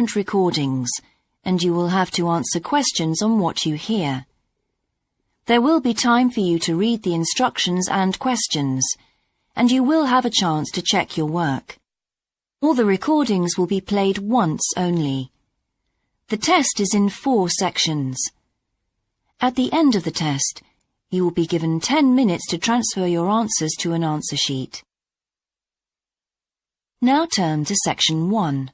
different recordings, and you will have to answer questions on what you hear. There will be time for you to read the instructions and questions, and you will have a chance to check your work. All the recordings will be played once only. The test is in 4 sections. At the end of the test, you will be given 10 minutes to transfer your answers to an answer sheet. Now turn to Section 1.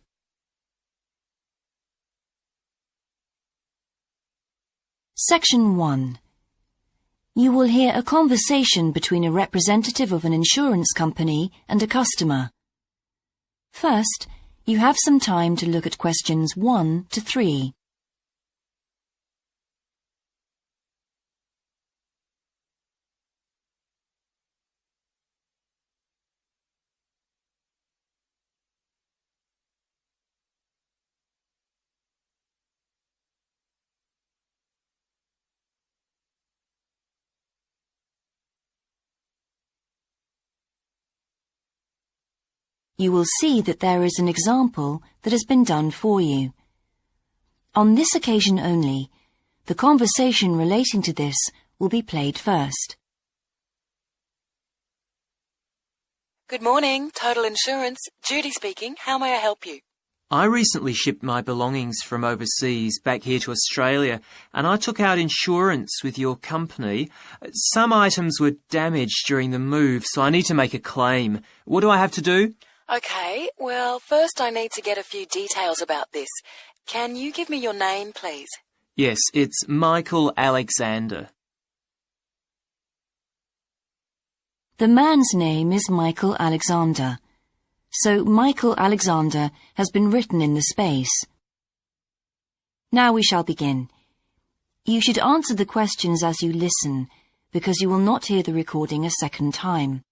Section 1. You will hear a conversation between a representative of an insurance company and a customer. First, you have some time to look at questions 1 to 3. You will see that there is an example that has been done for you. On this occasion only, the conversation relating to this will be played first. Good morning, Total Insurance. Judy speaking. How may I help you? I recently shipped my belongings from overseas back here to Australia, and I took out insurance with your company. Some items were damaged during the move, so I need to make a claim. What do I have to do? Okay, well, first I need to get a few details about this. Can you give me your name, please? Yes, it's Michael Alexander. The man's name is Michael Alexander, so Michael Alexander has been written in the space. Now we shall begin. You should answer the questions as you listen, because you will not hear the recording a second time.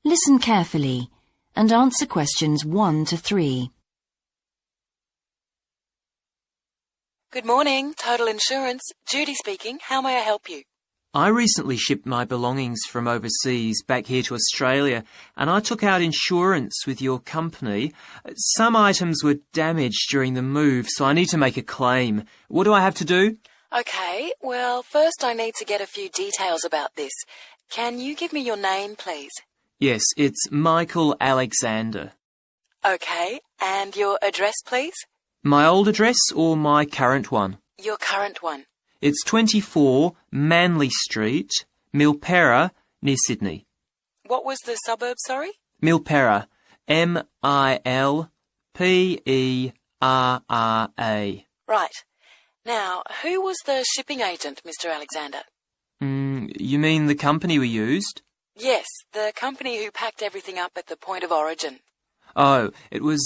Listen carefully and answer questions 1 to 3. Good morning, Total Insurance. Judy speaking. How may I help you? I recently shipped my belongings from overseas back here to Australia, and I took out insurance with your company. Some items were damaged during the move, so I need to make a claim. What do I have to do? Okay, well, first I need to get a few details about this. Can you give me your name, please? Yes, it's Michael Alexander. Okay, and your address, please? My old address or my current one? Your current one. It's 24 Manly Street, Milperra, near Sydney. What was the suburb, sorry? Milperra, M-I-L-P-E-R-R-A. Right. Now, who was the shipping agent, Mr. Alexander? You mean the company we used? Yes, the company who packed everything up at the point of origin. Oh, it was,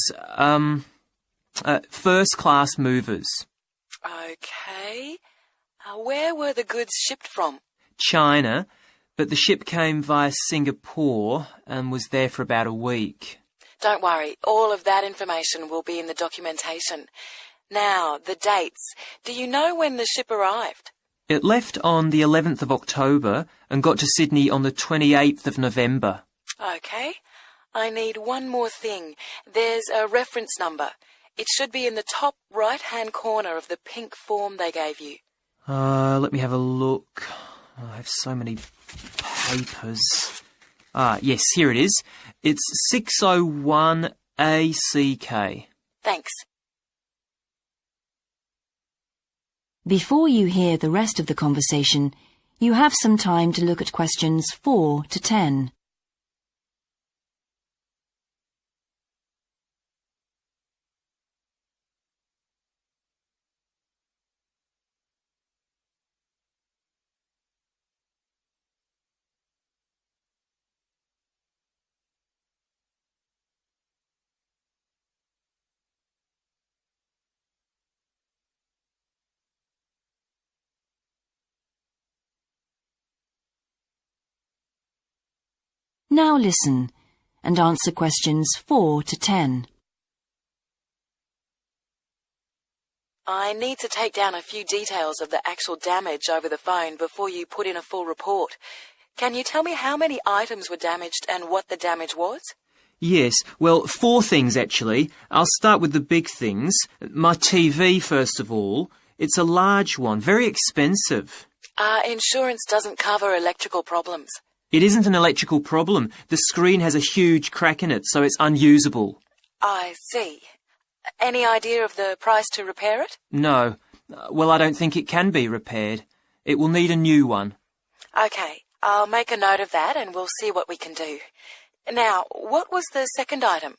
First Class Movers. Okay. Where were the goods shipped from? China, but the ship came via Singapore and was there for about a week. Don't worry, all of that information will be in the documentation. Now, the dates. Do you know when the ship arrived? It left on the 11th of October and got to Sydney on the 28th of November. Okay. I need one more thing. There's a reference number. It should be in the top right-hand corner of the pink form they gave you. Let me have a look. I have so many papers. Yes, here it is. It's 601ACK. Thanks. Before you hear the rest of the conversation, you have some time to look at questions 4 to 10. Now listen and answer questions 4 to 10. I need to take down a few details of the actual damage over the phone before you put in a full report. Can you tell me how many items were damaged and what the damage was? Yes, well, 4 things actually. I'll start with the big things. My TV, first of all. It's a large one, very expensive. Insurance doesn't cover electrical problems. It isn't an electrical problem. The screen has a huge crack in it, so it's unusable. I see. Any idea of the price to repair it? No. Well, I don't think it can be repaired. It will need a new one. OK, I'll make a note of that and we'll see what we can do. Now, what was the second item?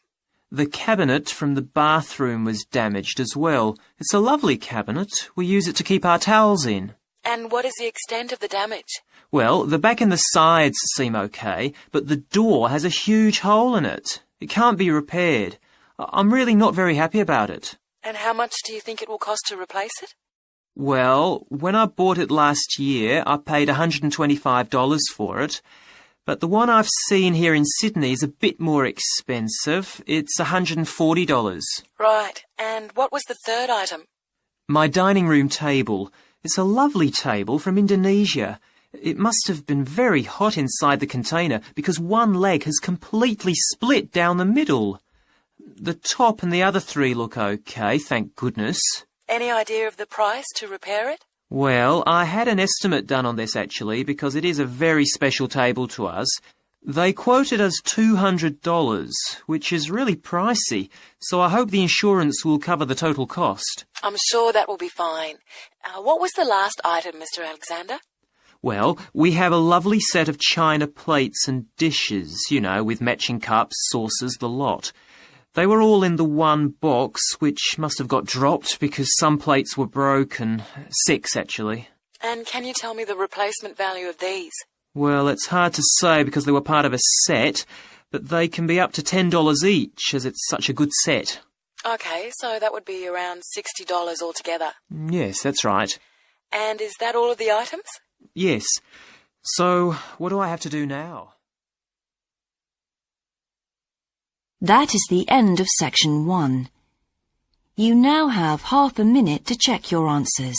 The cabinet from the bathroom was damaged as well. It's a lovely cabinet. We use it to keep our towels in. And what is the extent of the damage? Well, the back and the sides seem okay, but the door has a huge hole in it. It can't be repaired. I'm really not very happy about it. And how much do you think it will cost to replace it? Well, when I bought it last year, I paid $125 for it. But the one I've seen here in Sydney is a bit more expensive. It's $140. Right. And what was the third item? My dining room table. It's a lovely table from Indonesia. It must have been very hot inside the container because one leg has completely split down the middle. The top and the other 3 look okay, thank goodness. Any idea of the price to repair it? Well, I had an estimate done on this actually because it is a very special table to us. They quoted us $200, which is really pricey, so I hope the insurance will cover the total cost. I'm sure that will be fine. What was the last item, Mr. Alexander? Well, we have a lovely set of china plates and dishes, you know, with matching cups, saucers, the lot. They were all in the one box, which must have got dropped because some plates were broken. 6, actually. And can you tell me the replacement value of these? Well, it's hard to say because they were part of a set, but they can be up to $10 each, as it's such a good set. OK, so that would be around $60 altogether. Yes, that's right. And is that all of the items? Yes. So, what do I have to do now? That is the end of section 1. You now have half a minute to check your answers.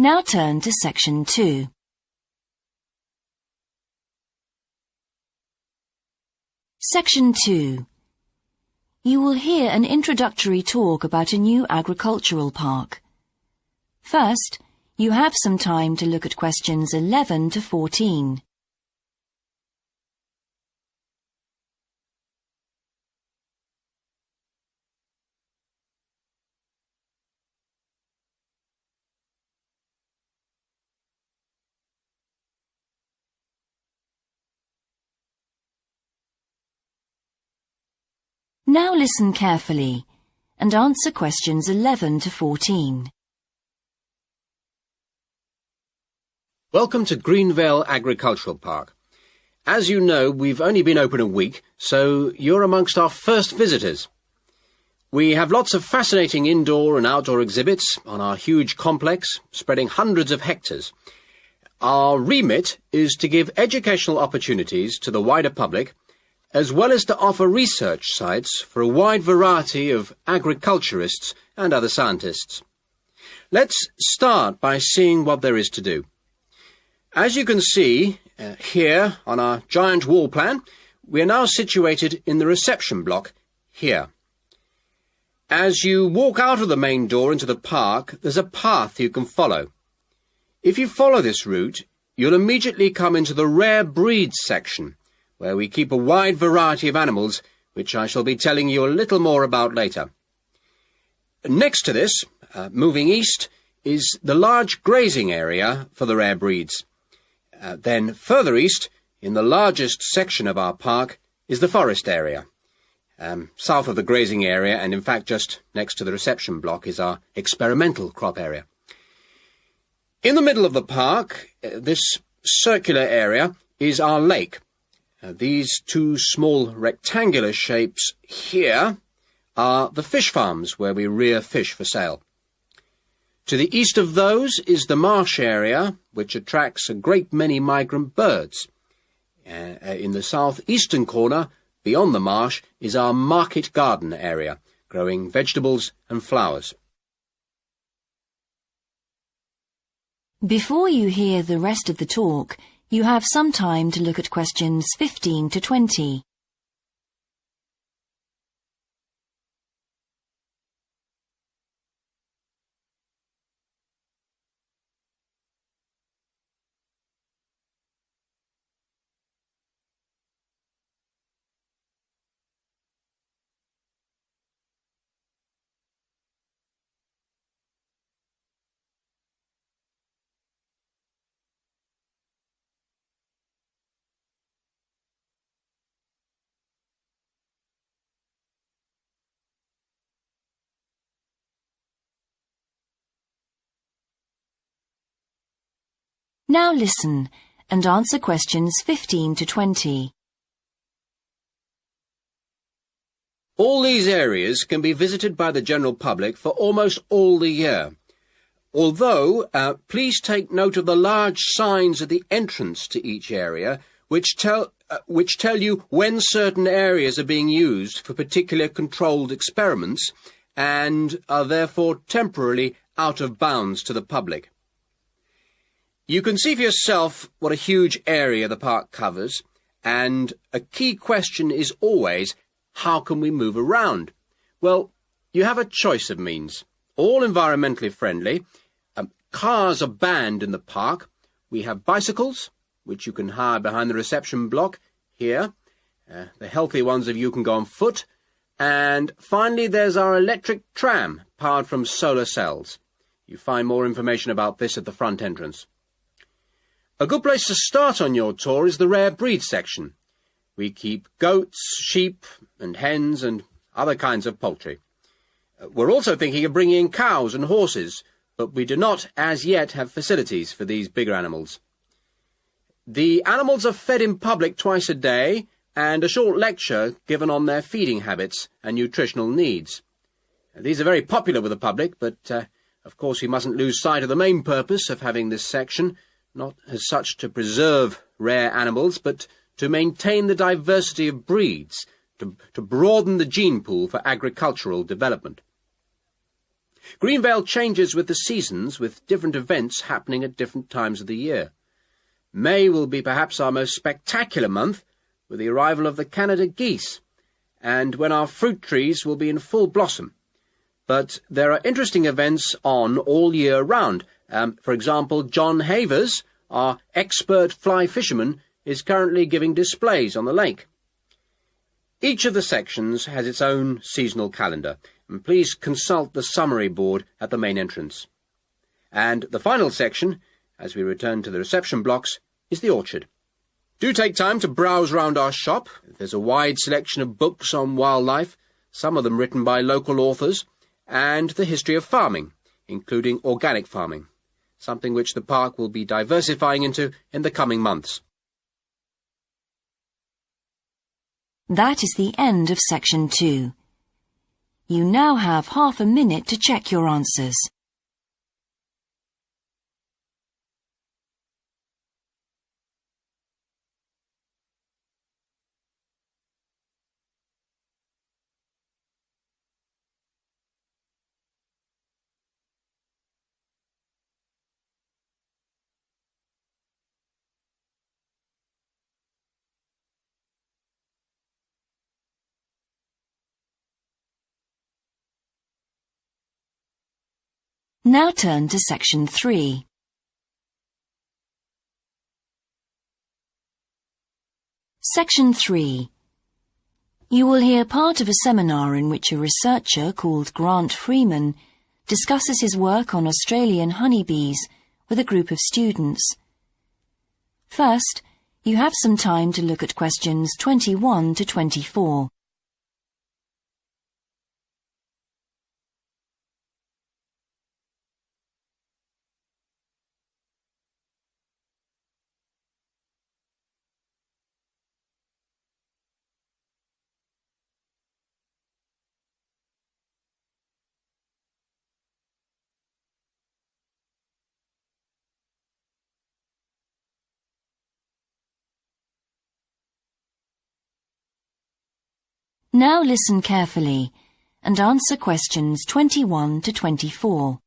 Now turn to section 2. Section 2. You will hear an introductory talk about a new agricultural park. First, you have some time to look at questions 11 to 14. Now listen carefully and answer questions 11 to 14. Welcome to Greenvale Agricultural Park. As you know, we've only been open a week, so you're amongst our first visitors. We have lots of fascinating indoor and outdoor exhibits on our huge complex, spreading hundreds of hectares. Our remit is to give educational opportunities to the wider public, as well as to offer research sites for a wide variety of agriculturists and other scientists. Let's start by seeing what there is to do. As you can see here on our giant wall plan, we are now situated in the reception block here. As you walk out of the main door into the park, there's a path you can follow. If you follow this route, you'll immediately come into the rare breeds section, where we keep a wide variety of animals, which I shall be telling you a little more about later. Next to this, moving east, is the large grazing area for the rare breeds. Then further east, in the largest section of our park, is the forest area. South of the grazing area, and in fact just next to the reception block, is our experimental crop area. In the middle of the park, this circular area, is our lake. These two small rectangular shapes here are the fish farms where we rear fish for sale. To the east of those is the marsh area, which attracts a great many migrant birds. In the southeastern corner, beyond the marsh, is our market garden area, growing vegetables and flowers. Before you hear the rest of the talk, you have some time to look at questions 15 to 20. Now listen and answer questions 15 to 20. All these areas can be visited by the general public for almost all the year. Although, please take note of the large signs at the entrance to each area, which tell you when certain areas are being used for particular controlled experiments and are therefore temporarily out of bounds to the public. You can see for yourself what a huge area the park covers, and a key question is always, how can we move around? Well, you have a choice of means, all environmentally friendly. Cars are banned in the park. We have bicycles, which you can hire behind the reception block here. The healthy ones of you can go on foot. And finally, there's our electric tram, powered from solar cells. You find more information about this at the front entrance. A good place to start on your tour is the rare breed section. We keep goats, sheep and hens and other kinds of poultry. We're also thinking of bringing in cows and horses, but we do not as yet have facilities for these bigger animals. The animals are fed in public twice a day, and a short lecture given on their feeding habits and nutritional needs. These are very popular with the public, but of course we mustn't lose sight of the main purpose of having this section, not as such to preserve rare animals, but to maintain the diversity of breeds, to broaden the gene pool for agricultural development. Greenvale changes with the seasons, with different events happening at different times of the year. May will be perhaps our most spectacular month, with the arrival of the Canada geese, and when our fruit trees will be in full blossom. But there are interesting events on all year round. For example, John Havers, our expert fly fisherman, is currently giving displays on the lake. Each of the sections has its own seasonal calendar, and please consult the summary board at the main entrance. And the final section, as we return to the reception blocks, is the orchard. Do take time to browse round our shop. There's a wide selection of books on wildlife, some of them written by local authors, and the history of farming, including organic farming, something which the park will be diversifying into in the coming months. That is the end of section 2. You now have half a minute to check your answers. Now turn to section 3. Section 3. You will hear part of a seminar in which a researcher called Grant Freeman discusses his work on Australian honeybees with a group of students. First, you have some time to look at questions 21 to 24. Now listen carefully and answer questions 21 to 24.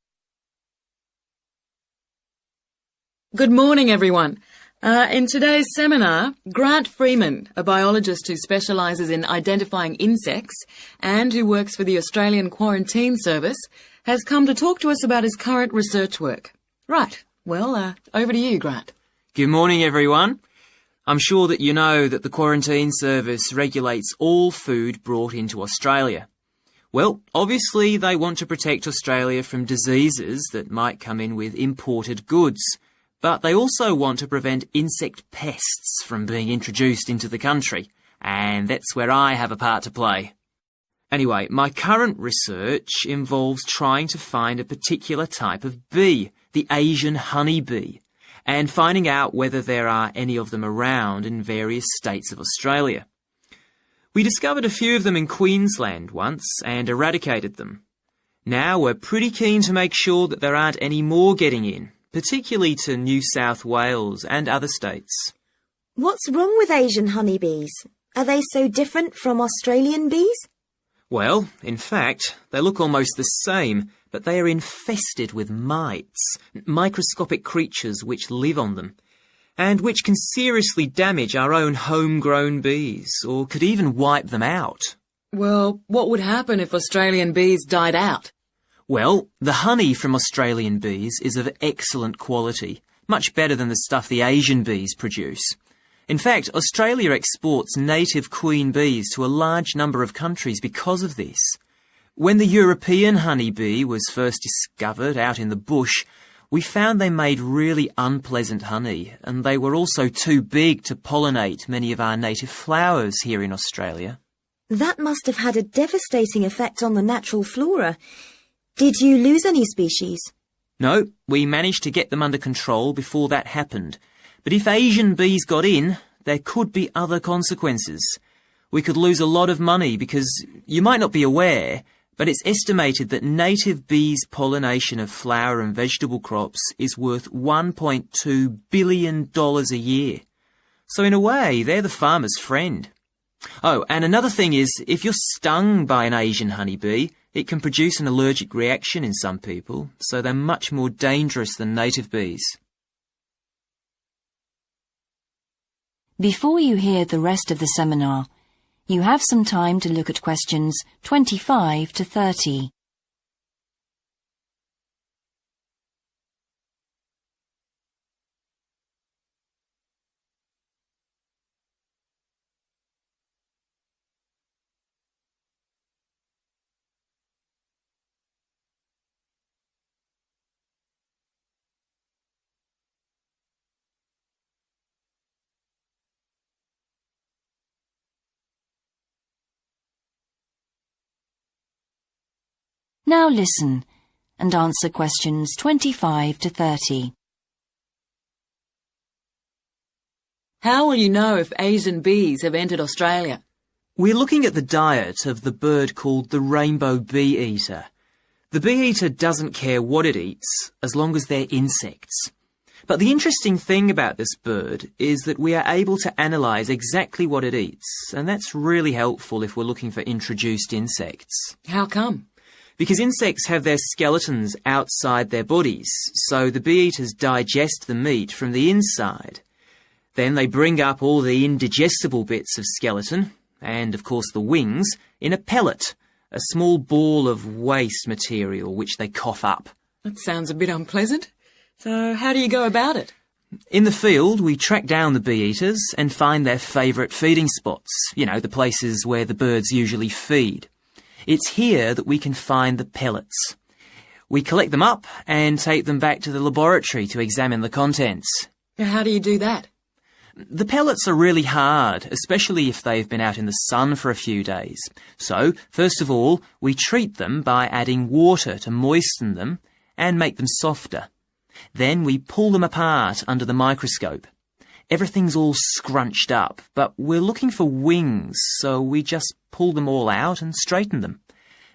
Good morning, everyone. In today's seminar, Grant Freeman, a biologist who specialises in identifying insects and who works for the Australian Quarantine Service, has come to talk to us about his current research work. Right, well, over to you, Grant. Good morning, everyone. I'm sure that you know that the Quarantine Service regulates all food brought into Australia. Well, obviously they want to protect Australia from diseases that might come in with imported goods, but they also want to prevent insect pests from being introduced into the country, and that's where I have a part to play. Anyway, my current research involves trying to find a particular type of bee, the Asian honeybee, and finding out whether there are any of them around in various states of Australia. We discovered a few of them in Queensland once and eradicated them. Now we're pretty keen to make sure that there aren't any more getting in, particularly to New South Wales and other states. What's wrong with Asian honeybees? Are they so different from Australian bees? Well, in fact, they look almost the same, but they are infested with mites, microscopic creatures which live on them, and which can seriously damage our own homegrown bees, or could even wipe them out. Well, what would happen if Australian bees died out? Well, the honey from Australian bees is of excellent quality, much better than the stuff the Asian bees produce. In fact, Australia exports native queen bees to a large number of countries because of this. When the European honeybee was first discovered out in the bush, we found they made really unpleasant honey, and they were also too big to pollinate many of our native flowers here in Australia. That must have had a devastating effect on the natural flora. Did you lose any species? No, we managed to get them under control before that happened. But if Asian bees got in, there could be other consequences. We could lose a lot of money because you might not be aware, but it's estimated that native bees' pollination of flower and vegetable crops is worth $1.2 billion a year. So in a way, they're the farmer's friend. Oh, and another thing is, if you're stung by an Asian honeybee, it can produce an allergic reaction in some people, so they're much more dangerous than native bees. Before you hear the rest of the seminar, you have some time to look at questions 25 to 30. Now listen and answer questions 25 to 30. How will you know if Asian bees have entered Australia? We're looking at the diet of the bird called the rainbow bee-eater. The bee-eater doesn't care what it eats as long as they're insects. But the interesting thing about this bird is that we are able to analyse exactly what it eats, and that's really helpful if we're looking for introduced insects. How come? Because insects have their skeletons outside their bodies, so the bee-eaters digest the meat from the inside. Then they bring up all the indigestible bits of skeleton, and of course the wings, in a pellet, a small ball of waste material which they cough up. That sounds a bit unpleasant. So how do you go about it? In the field, we track down the bee-eaters and find their favourite feeding spots, the places where the birds usually feed. It's here that we can find the pellets. We collect them up and take them back to the laboratory to examine the contents. How do you do that? The pellets are really hard, especially if they've been out in the sun for a few days. So, first of all, we treat them by adding water to moisten them and make them softer. Then we pull them apart under the microscope. Everything's all scrunched up, but we're looking for wings, so we just pull them all out and straighten them.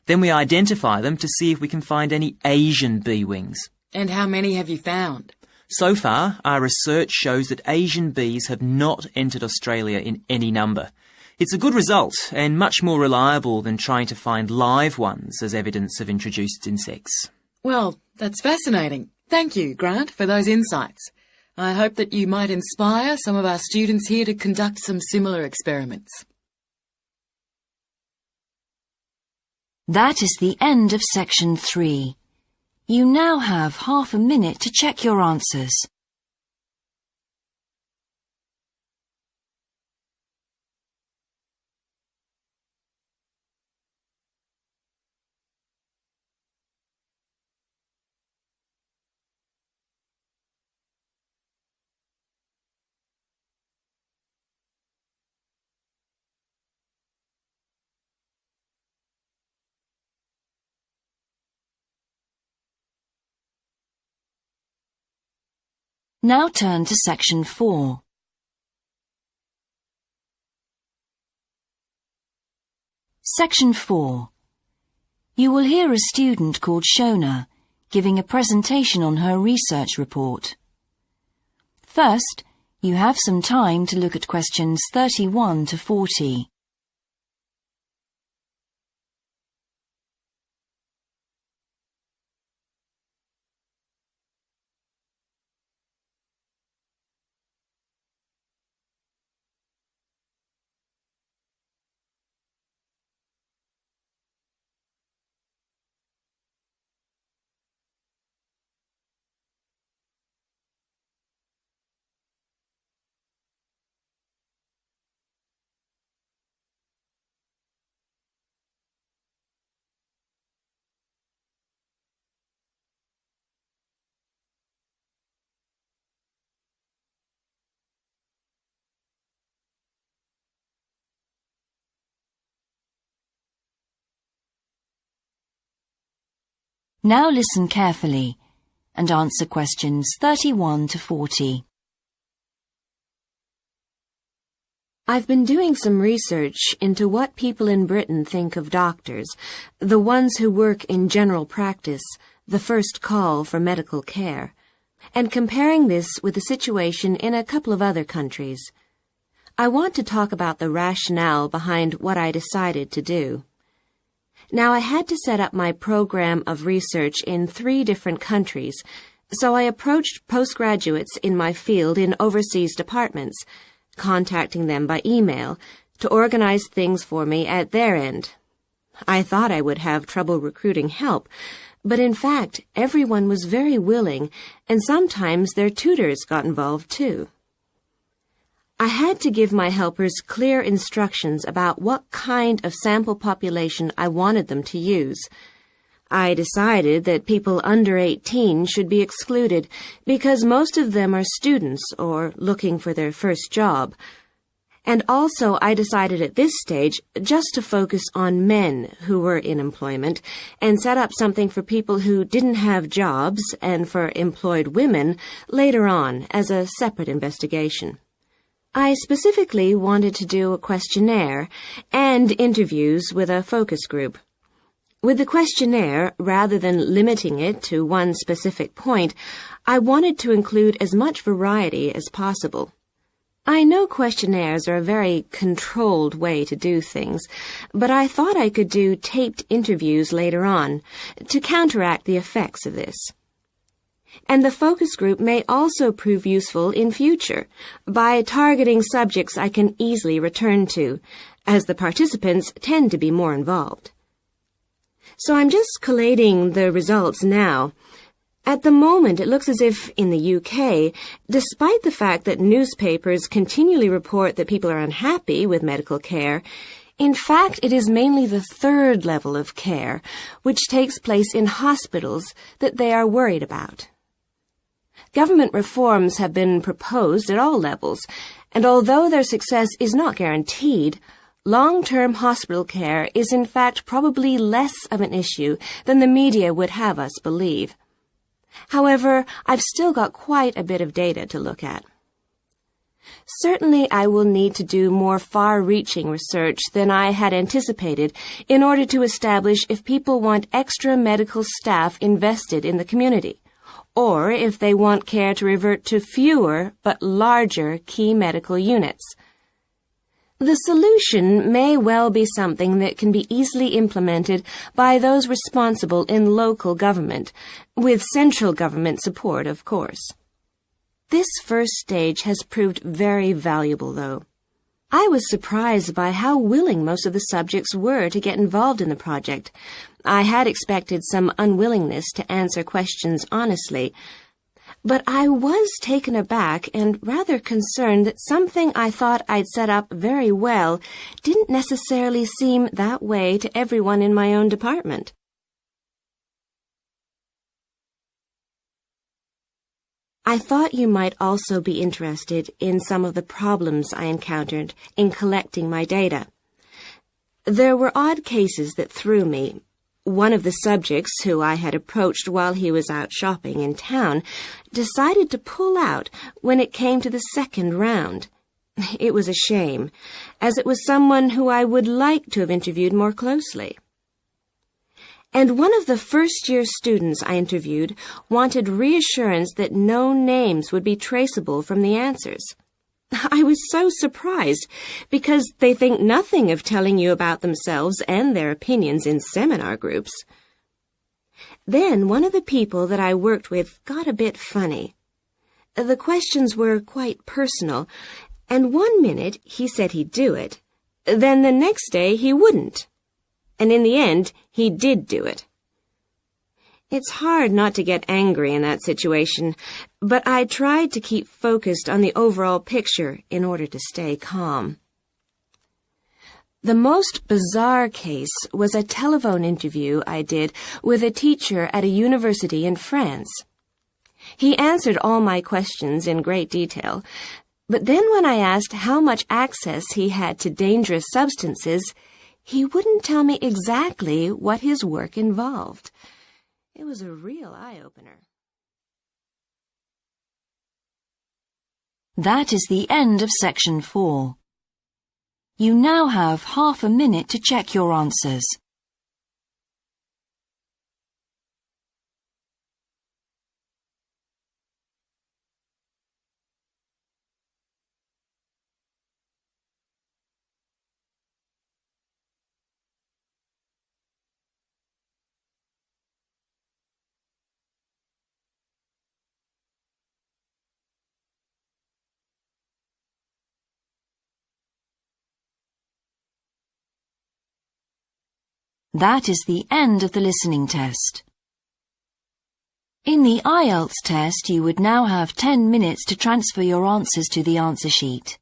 Then we identify them to see if we can find any Asian bee wings. And how many have you found? So far, our research shows that Asian bees have not entered Australia in any number. It's a good result and much more reliable than trying to find live ones as evidence of introduced insects. Well, that's fascinating. Thank you, Grant, for those insights. I hope that you might inspire some of our students here to conduct some similar experiments. That is the end of section 3. You now have half a minute to check your answers. Now turn to section 4. Section 4. You will hear a student called Shona giving a presentation on her research report. First, you have some time to look at questions 31 to 40. Now listen carefully and answer questions 31 to 40. I've been doing some research into what people in Britain think of doctors, the ones who work in general practice, the first call for medical care, and comparing this with the situation in a couple of other countries. I want to talk about the rationale behind what I decided to do. Now, I had to set up my program of research in 3 different countries, so I approached postgraduates in my field in overseas departments, contacting them by email to organize things for me at their end. I thought I would have trouble recruiting help, but in fact, everyone was very willing, and sometimes their tutors got involved too. I had to give my helpers clear instructions about what kind of sample population I wanted them to use. I decided that people under 18 should be excluded because most of them are students or looking for their first job. And also I decided at this stage just to focus on men who were in employment and set up something for people who didn't have jobs and for employed women later on as a separate investigation. I specifically wanted to do a questionnaire and interviews with a focus group. With the questionnaire, rather than limiting it to one specific point, I wanted to include as much variety as possible. I know questionnaires are a very controlled way to do things, but I thought I could do taped interviews later on to counteract the effects of this. And the focus group may also prove useful in future by targeting subjects I can easily return to, as the participants tend to be more involved. So I'm just collating the results now. At the moment, it looks as if in the UK, despite the fact that newspapers continually report that people are unhappy with medical care, in fact, it is mainly the 3rd level of care, which takes place in hospitals, that they are worried about. Government reforms have been proposed at all levels, and although their success is not guaranteed, long-term hospital care is in fact probably less of an issue than the media would have us believe. However, I've still got quite a bit of data to look at. Certainly, I will need to do more far-reaching research than I had anticipated in order to establish if people want extra medical staff invested in the community, or if they want care to revert to fewer but larger key medical units. The solution may well be something that can be easily implemented by those responsible in local government, with central government support, of course. This first stage has proved very valuable, though. I was surprised by how willing most of the subjects were to get involved in the project. I had expected some unwillingness to answer questions honestly, but I was taken aback and rather concerned that something I thought I'd set up very well didn't necessarily seem that way to everyone in my own department. I thought you might also be interested in some of the problems I encountered in collecting my data. There were odd cases that threw me. One of the subjects who I had approached while he was out shopping in town decided to pull out when it came to the second round. It was a shame, as it was someone who I would like to have interviewed more closely. And one of the first-year students I interviewed wanted reassurance that no names would be traceable from the answers. I was so surprised, because they think nothing of telling you about themselves and their opinions in seminar groups. Then one of the people that I worked with got a bit funny. The questions were quite personal, and one minute he said he'd do it, then the next day he wouldn't. And in the end, he did do it. It's hard not to get angry in that situation, but I tried to keep focused on the overall picture in order to stay calm. The most bizarre case was a telephone interview I did with a teacher at a university in France. He answered all my questions in great detail, but then when I asked how much access he had to dangerous substances, he wouldn't tell me exactly what his work involved. It was a real eye-opener. That is the end of section 4. You now have half a minute to check your answers. That is the end of the listening test. In the IELTS test, you would now have 10 minutes to transfer your answers to the answer sheet.